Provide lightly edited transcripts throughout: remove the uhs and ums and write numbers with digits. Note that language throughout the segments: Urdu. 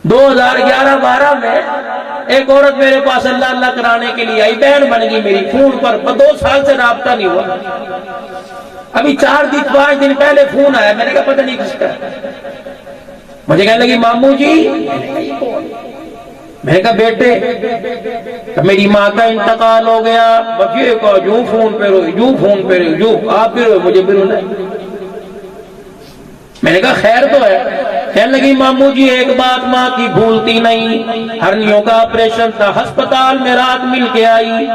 2011-12 میں ایک عورت میرے پاس اللہ اللہ کرانے کے لیے آئی، بہن بن گئی میری، فون پر 2 سال سے رابطہ نہیں ہوا، ابھی 4-5 دن پہلے فون آیا، میں نے کہا پتہ نہیں کس کا، مجھے کہنے لگی ماموں جی، میں نے کہا بیٹے میری ماں کا انتقال ہو گیا، بس یہ کہا جو فون پہ روئی، جو فون پہ روئی، جو آپ بھی روئے مجھے بھی رونا ہے۔ میں نے کہا خیر تو ہے، کہنے لگی ماموں جی ایک بات ماں کی بھولتی نہیں، ہرنیوں کا آپریشن تھا، ہسپتال میں رات مل کے آئی،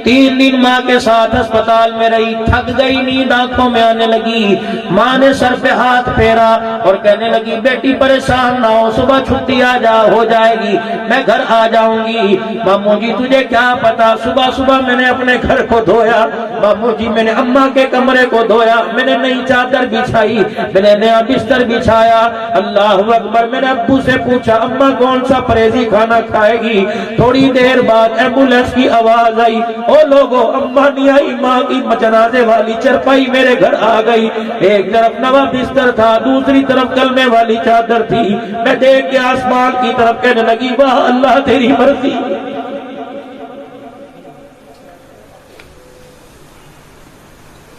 3 دن ماں کے ساتھ ہسپتال میں رہی، تھک گئی، نیند آنکھوں میں آنے لگی، ماں نے سر پہ ہاتھ پھیرا اور کہنے لگی بیٹی پریشان نہ ہو، صبح چھٹی ہو جائے گی، میں گھر آ جاؤں گی۔ ماموں جی تجھے کیا پتا، صبح میں نے اپنے گھر کو دھویا، ماموں جی میں نے اماں کے کمرے کو دھویا، میں نے نئی چادر بچھائی، میں نے نیا بستر بچھایا، اللہ اکبر۔ میں نے ابو سے پوچھا اماں کون سا پرہیزی کھانا کھائے گی، تھوڑی دیر بعد ایمبولینس کی آواز آئی، او لوگو اماں نہیں آئی، ماں کی جنازے والی چرپائی میرے گھر آ گئی، ایک طرف نوا بستر تھا، دوسری طرف کلمے والی چادر تھی، میں دیکھ کے آسمان کی طرف کہنے لگی واہ اللہ تیری مرضی۔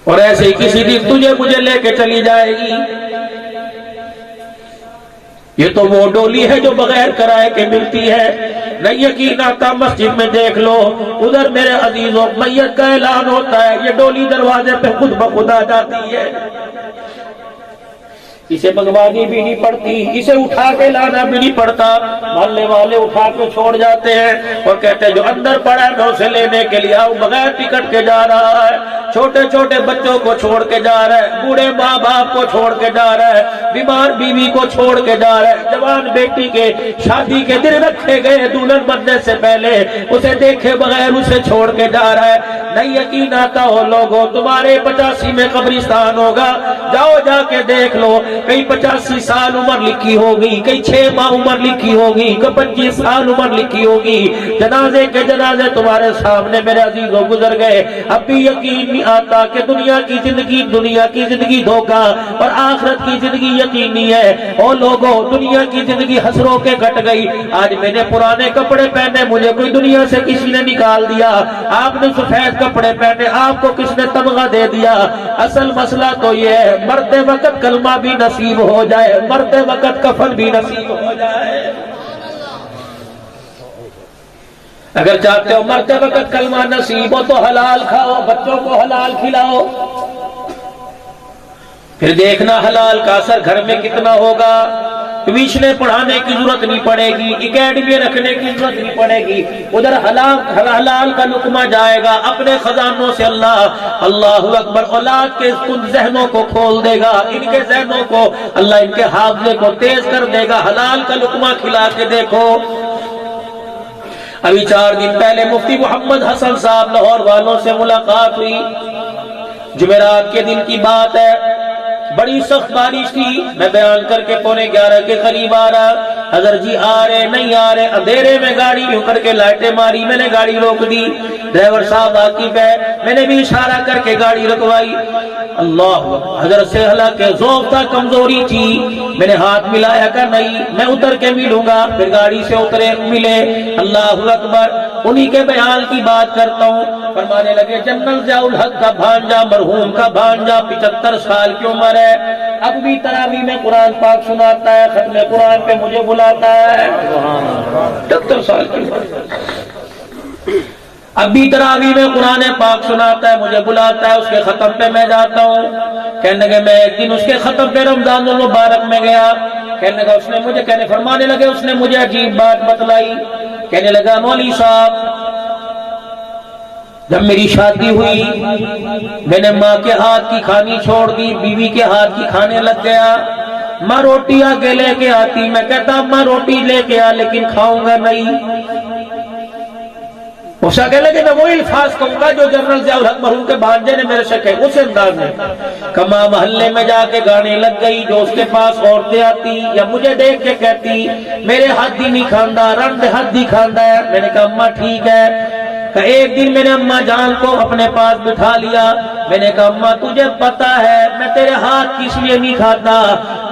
اور ایسے ہی کسی دن تجھے مجھے لے کے چلی جائے گی۔ یہ تو وہ ڈولی ہے جو بغیر کرائے کے ملتی ہے، نہیں یقین آتا مسجد میں دیکھ لو، ادھر میرے عزیزوں میت کا اعلان ہوتا ہے، یہ ڈولی دروازے پہ خود بخود آ جاتی ہے، اسے منگوانی بھی نہیں پڑتی، اسے اٹھا کے لانا بھی نہیں پڑتا، محلے والے اٹھا کے چھوڑ جاتے ہیں اور کہتے ہیں جو اندر پڑا ہے میں اسے لینے کے لیے آؤں، بغیر ٹکٹ کے جا رہا ہے، چھوٹے چھوٹے بچوں کو چھوڑ کے جا رہا ہے، بوڑھے ماں باپ کو چھوڑ کے جا رہا ہے، بیمار بیوی کو چھوڑ کے جا رہا ہے، جوان بیٹی کے شادی کے دن رکھے گئے دلہن بننے سے پہلے اسے دیکھے بغیر اسے چھوڑ کے جا رہا ہے۔ نہیں یقین آتا ہو لوگوں، تمہارے 85 میں قبرستان ہوگا، جاؤ جا کے دیکھ لو، کئی 85 سال عمر لکھی ہوگی، کئی 6 ماہ عمر لکھی ہوگی، کئی 25 سال عمر لکھی ہوگی، جنازے کے جنازے تمہارے سامنے میرے عزیزوں گزر گئے، اب بھی یقین نہیں آتا کہ دنیا کی زندگی دھوکا اور آخرت کی زندگی یقینی ہے۔ او لوگوں دنیا کی زندگی حسروں کے کٹ گئی، آج میں نے پرانے کپڑے پہنے، مجھے کوئی دنیا سے کسی نے نکال دیا، آپ نے سفید کپڑے پہنے، آپ کو کس نے تمغہ دے دیا۔ اصل مسئلہ تو یہ ہے مرتے وقت کلمہ بھی نصیب ہو جائے، مرتے وقت کفن بھی نصیب ہو جائے۔ اگر چاہتے ہو مرتے وقت کلمہ نصیب ہو تو حلال کھاؤ، بچوں کو حلال کھلاؤ، پھر دیکھنا حلال کا اثر گھر میں کتنا ہوگا۔ ٹیوشنیں پڑھانے کی ضرورت نہیں پڑے گی، اکیڈمی رکھنے کی ضرورت نہیں پڑے گی، ادھر حلال کا لقمہ جائے گا، اپنے خزانوں سے اللہ اکبر اولاد کے ان ذہنوں کو کھول دے گا، ان کے ذہنوں کو اللہ ان کے حافظے کو تیز کر دے گا۔ حلال کا لقمہ کھلا کے دیکھو۔ ابھی 4 دن پہلے مفتی محمد حسن صاحب لاہور والوں سے ملاقات ہوئی، جمعرات کے دن کی بات ہے، بڑی سخت بارش تھی، میں بیان کر کے 11:15 کے قریب آ رہا، حضرت جی آ رہے نہیں آ رہے، اندھیرے میں گاڑی یوں کر کے لائٹیں ماری، میں نے گاڑی روک دی، ڈرائیور صاحب واقف ہے، میں نے بھی اشارہ کر کے گاڑی رکوائی، اللہ حضرت سے حالانکہ ذوق تھا، کمزوری تھی، میں نے ہاتھ ملایا کہ نہیں میں اتر کے ملوں گا، پھر گاڑی سے اترے ملے، اللہ اکبر، انہی کے بیان کی بات کرتا ہوں، فرمانے لگے جنرل ضیاء الحق کا بھانجا، مرحوم کا بھانجا 75 سال کی عمر ہے، اب بھی تراویح میں قرآن پاک سناتا ہے، ختم قرآن پہ مجھے بلاتا ہے، 75 سال کی عمر، اب بھی تراویح میں قرآن پاک سناتا ہے، مجھے بلاتا ہے، اس کے ختم پہ میں جاتا ہوں، کہنے لگے میں ایک دن اس کے ختم پہ رمضان المبارک میں گیا، کہنے لگا فرمانے لگے اس نے مجھے عجیب بات بتلائی، کہنے لگا مولوی صاحب جب میری شادی ہوئی میں نے ماں کے ہاتھ کی کھانی چھوڑ دی، بیوی کے ہاتھ کی کھانے لگ گیا، ماں روٹی آگے لے کے آتی، میں کہتا ماں روٹی لے کے آ لیکن کھاؤں گا نہیں، اسے کہنے لگے میں وہی الفاظ کہوں گا جو جنرل ضیاء الحق مرحوم کے بھانجے نے میرے سے کہے، اس انداز میں کما محلے میں جا کے گانے لگ گئی، جو اس کے پاس عورتیں آتی یا مجھے دیکھ کے کہتی میرے ہاتھ ہی نہیں کھاندہ رنڈ ہاتھ ہی کھاندہ ہے، میں نے کہا اماں ٹھیک ہے، کہ ایک دن میں نے اماں جان کو اپنے پاس بٹھا لیا، میں نے کہا اماں تجھے پتا ہے میں تیرے ہاتھ کس لیے نہیں کھاتا؟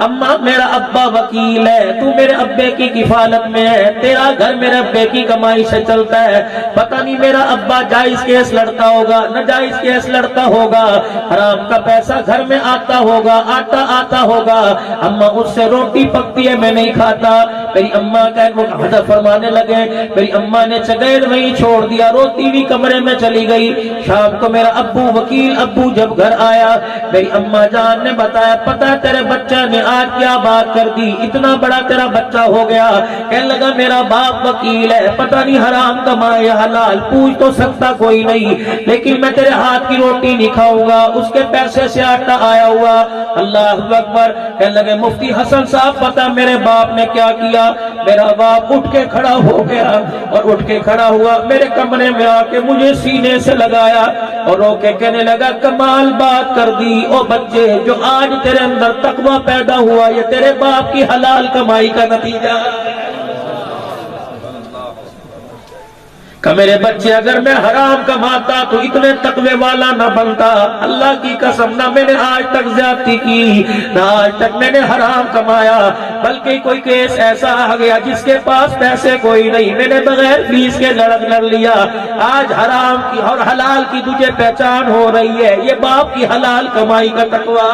اماں میرا ابا وکیل ہے، تو میرے ابے کی کفالت میں ہے، تیرا گھر میرے ابے کی کمائی سے چلتا ہے، پتہ نہیں میرا ابا جائز کیس لڑتا ہوگا، ناجائز کیس لڑتا ہوگا، حرام کا پیسہ گھر میں آتا ہوگا، آٹا آتا ہوگا، اماں اس سے روٹی پکتی ہے میں نہیں کھاتا۔ میری اماں کا وہ حضرت فرمانے لگے، میری اماں نے چگیر وہیں چھوڑ دیا، روتی بھی کمرے میں چلی گئی۔ شام کو میرا ابو وکیل ابو جب گھر آیا، میری اماں جان نے بتایا پتہ تیرے بچہ نے آج کیا بات کر دی، اتنا بڑا تیرا بچہ ہو گیا، کہنے لگا میرا باپ وکیل ہے، پتہ نہیں حرام کمائے حلال پوچھ تو سکتا کوئی نہیں، لیکن میں تیرے ہاتھ کی روٹی نہیں کھاؤں گا، اس کے پیسے سے آٹا آیا ہوا۔ اللہ اکبر۔ کہنے لگے مفتی حسن صاحب پتہ میرے باپ نے کیا کیا؟ میرا باپ اٹھ کے کھڑا ہو گیا، اور اٹھ کے کھڑا ہوا میرے کمرے میں آ کے مجھے سینے سے لگایا اور رو کے کہنے لگا کمال بات کر دی، او بچے جو آج تیرے اندر تقوی پیدا ہوا یہ تیرے باپ کی حلال کمائی کا نتیجہ۔ کہ میرے بچے اگر میں حرام کماتا تو اتنے تقوی والا نہ بنتا، اللہ کی قسم نہ میں نے آج تک زیادتی کی، نہ آج تک میں نے حرام کمایا، بلکہ کوئی کیس ایسا آ گیا جس کے پاس پیسے کوئی نہیں، میں نے بغیر فیس کے لڑ لیا، آج حرام کی اور حلال کی تجھے پہچان ہو رہی ہے، یہ باپ کی حلال کمائی کا تقوی۔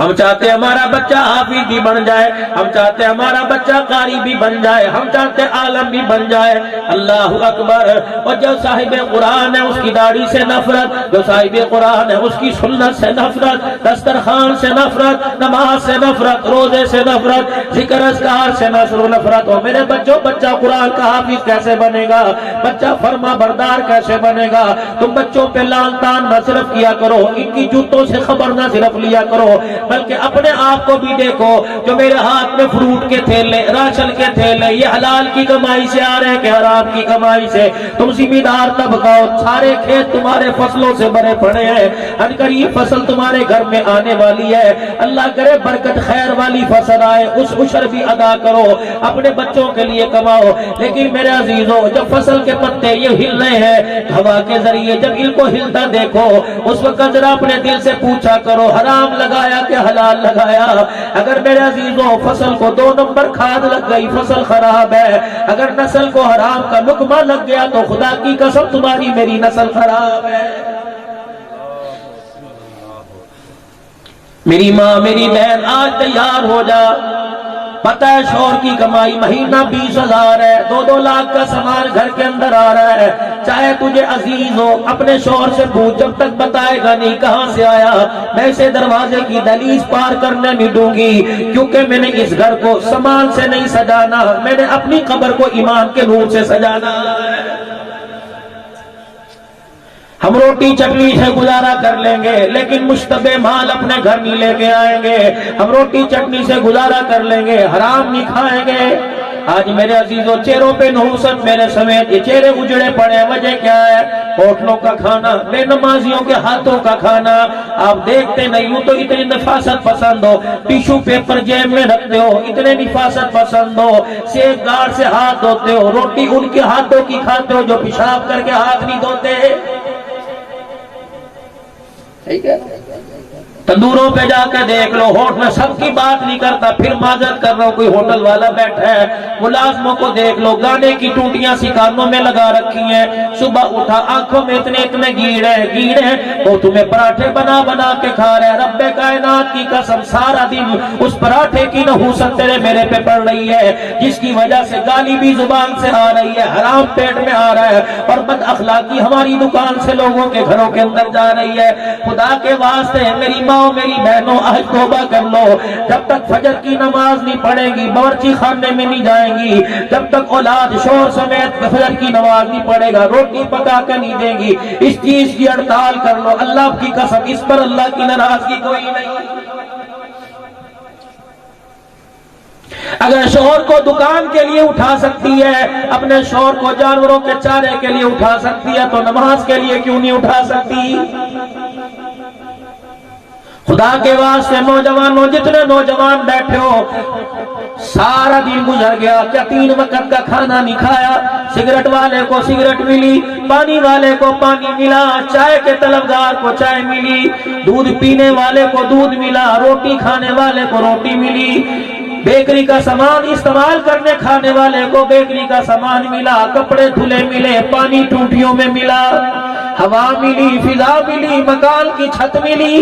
ہم چاہتے ہیں ہمارا بچہ حافظ بھی بن جائے، ہم چاہتے ہیں ہمارا بچہ قاری بھی بن جائے، ہم چاہتے ہیں عالم بھی بن جائے۔ اللہ اکبر۔ اور جو صاحب قرآن ہے اس کی داڑھی سے نفرت، جو صاحب قرآن ہے اس کی سنت سے نفرت، دسترخوان سے نفرت، نماز سے نفرت، روزے سے نفرت، ذکر اذکار سے نفرت۔ اور میرے بچوں بچہ قرآن کا حافظ کیسے بنے گا؟ بچہ فرما بردار کیسے بنے گا؟ تم بچوں پہ لان تان نہ صرف کیا کرو، ان کی جوتوں سے خبر نہ صرف لیا کرو، بلکہ اپنے آپ کو بھی دیکھو، جو میرے ہاتھ میں فروٹ کے تھیلے، راشن کے تھیلے، یہ حلال کی کمائی سے آ رہے ہیں کہ حرام کی کمائی سے؟ تم زمیندار طبقہ ہو، سارے کھیت تمہارے فصلوں سے بھرے پڑے ہیں، ان قریب فصل تمہارے گھر میں آنے والی ہے، اللہ کرے برکت خیر والی فصل آئے، اس عشر بھی ادا کرو، اپنے بچوں کے لیے کماؤ۔ لیکن میرے عزیزوں جب فصل کے پتے یہ ہل رہے ہیں ہوا کے ذریعے، جب ان کو ہلتا دیکھو اس وقت ذرا اپنے دل سے پوچھا کرو حرام لگایا کہ حلال لگایا؟ اگر میرے عزیزوں فصل کو 2 نمبر کھاد لگ گئی فصل خراب ہے، اگر نسل کو حرام کا لقمہ لگ گیا تو خدا کی قسم تمہاری میری نسل خراب ہے۔ میری ماں میری بہن آج تیار ہو جا، پتہ ہے شوہر کی کمائی مہینہ 20,000 ہے، 2-2 لاکھ کا سامان گھر کے اندر آ رہا ہے، چاہے تجھے عزیز ہو اپنے شوہر سے پوچھ، جب تک بتائے گا نہیں کہاں سے آیا میں اسے دروازے کی دہلیز پار کرنے نہیں دوں گی، کیونکہ میں نے اس گھر کو سامان سے نہیں سجانا، میں نے اپنی قبر کو ایمان کے نور سے سجانا ہے۔ ہم روٹی چٹنی سے گزارا کر لیں گے لیکن مشتبہ مال اپنے گھر نہیں لے کے آئیں گے، ہم روٹی چٹنی سے گزارا کر لیں گے حرام نہیں کھائیں گے۔ آج میرے عزیزوں چہروں پہ نحوست میرے سمیت یہ چہرے اجڑے پڑے، وجہ کیا ہے؟ ہوٹلوں کا کھانا، بے نمازیوں کے ہاتھوں کا کھانا، آپ دیکھتے نہیں ہو تو اتنی نفاست پسند ہو، ٹیشو پیپر جیب میں رکھتے ہو، اتنے نفاست پسند ہو، سیف گارڈ سے ہاتھ دھوتے ہو، روٹی ان کے ہاتھوں کی کھاتے ہو جو پیشاب کر کے ہاتھ نہیں دھوتے۔ تندوروں پہ جا کے دیکھ لو، ہوٹل میں سب کی بات نہیں کرتا، پھر معذرت کر رہا ہوں کوئی ہوٹل والا بیٹھا ہے، ملازموں کو دیکھ لو گانے کی ٹوٹیاں سی کانوں میں لگا رکھی ہیں، صبح اٹھا آنکھوں میں اتنے گیڑ ہیں، وہ تمہیں پراٹھے بنا بنا کے کھا رہے ہیں، رب کائنات کی قسم سارا دن اس پراٹھے کی نحوست تیرے میرے پہ پڑ رہی ہے، جس کی وجہ سے گالی بھی زبان سے آ رہی ہے، حرام پیٹ میں آ رہا ہے، اور بد اخلاقی ہماری دکان سے لوگوں کے گھروں کے اندر جا رہی ہے۔ خدا کے واسطے میری ماں میری بہنوں آج توبہ کر لو، جب تک فجر کی نماز نہیں پڑھے گی باورچی خانے میں نہیں جائیں گی، جب تک اولاد شوہر سمیت فجر کی نماز نہیں پڑھے گا روٹی پکا کے نہیں دیں گی، اس چیز کی ہڑتال کر لو، اللہ کی قسم اس پر اللہ کی ناراضگی کوئی نہیں۔ اگر شوہر کو دکان کے لیے اٹھا سکتی ہے، اپنے شوہر کو جانوروں کے چارے کے لیے اٹھا سکتی ہے تو نماز کے لیے کیوں نہیں اٹھا سکتی؟ خدا کے واسطے نوجوانوں، جتنے نوجوان بیٹھے ہو، سارا دن گزر گیا، کیا 3 وقت کا کھانا نہیں کھایا؟ سگریٹ والے کو سگریٹ ملی، پانی والے کو پانی ملا، چائے کے طلبگار کو چائے ملی، دودھ پینے والے کو دودھ ملا، روٹی کھانے والے کو روٹی ملی، بیکری کا سامان استعمال کرنے کھانے والے کو بیکری کا سامان ملا، کپڑے دھلے ملے، پانی ٹوٹیوں میں ملا، ہوا ملی، فضا ملی، مکان کی چھت ملی،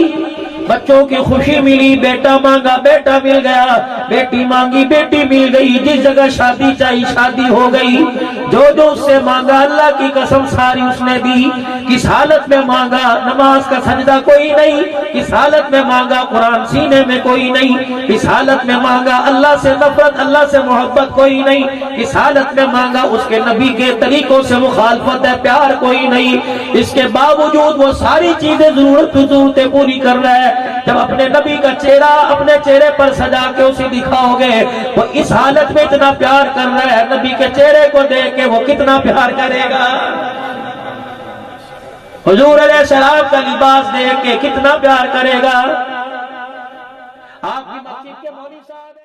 بچوں کی خوشی ملی، بیٹا مانگا بیٹا مل گیا، بیٹی مانگی بیٹی مل گئی، جس جگہ شادی چاہی شادی ہو گئی، جو اس سے مانگا اللہ کی قسم ساری اس نے دی۔ کس حالت میں مانگا؟ نماز کا سجدہ کوئی نہیں، کس حالت میں مانگا؟ قرآن سینے میں کوئی نہیں، کس حالت میں مانگا؟ اللہ سے نفرت اللہ سے محبت کوئی نہیں، کس حالت میں مانگا؟ اس کے نبی کے طریقوں سے مخالفت ہے، پیار کوئی نہیں، اس کے باوجود وہ ساری چیزیں ضرورتیں پوری کر رہا ہے۔ جب اپنے نبی کا چہرہ اپنے چہرے پر سجا کے اسے دکھاؤ گے، وہ اس حالت میں اتنا پیار کر رہا ہے، نبی کے چہرے کو دیکھ کے وہ کتنا پیار کرے گا؟ حضور علیہ السلام کا لباس دیکھ کے کتنا پیار کرے گا؟ آپ کی مسجد کے مولوی صاحب